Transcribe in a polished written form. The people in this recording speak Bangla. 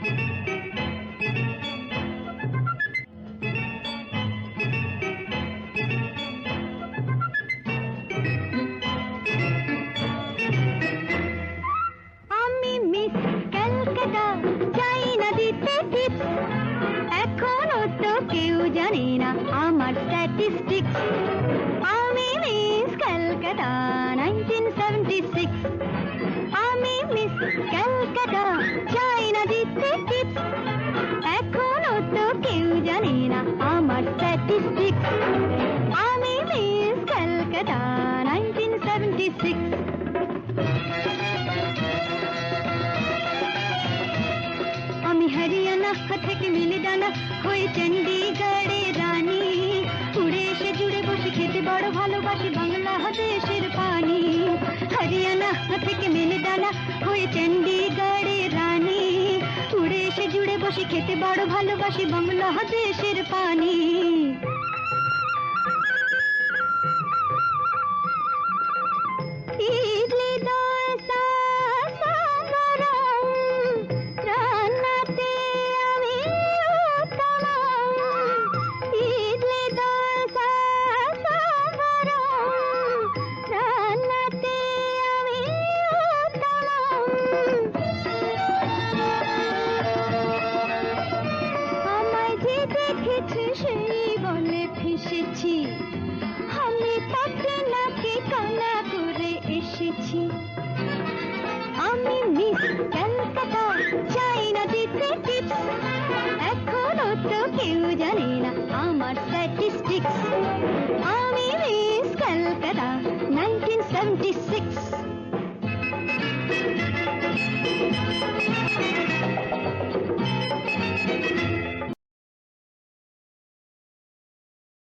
আমি মিস ক্যালকাটা, চাই না দিতে টিপস, এখনো তো কেউ জানে না আমার স্ট্যাটিস্টিক্স। আমি মিস ক্যালকাটা 1976, আমি মিস ক্যালকাটা, চাই না দিতে টিপস, এখনো তো কেউ জানে না আমার স্ট্যাটিস্টিক্স। আমি মিস ক্যালকাটা 1976। আমি হরিয়ানা থেকে মিলিদানা হয়ে চণ্ডীগড়ের রানী, উড়ে এসে জুড়ে বসে খেতে বড় ভালোবাসি বাংলাদেশের পানি। হরিয়ানা থেকে মিলিদানা হয়ে চণ্ডীগড়ের রানী, উড়ে এসে জুড়ে বসে খেতে বড় ভালোবাসি বাংলাদেশের পানি। ইডলি দোসা সাম্বরম, রান্নাতে আমি উত্তম। ইডলি দোসা সাম্বরম, রান্নাতে আমি উত্তম। আমায় যে দেখেছে সে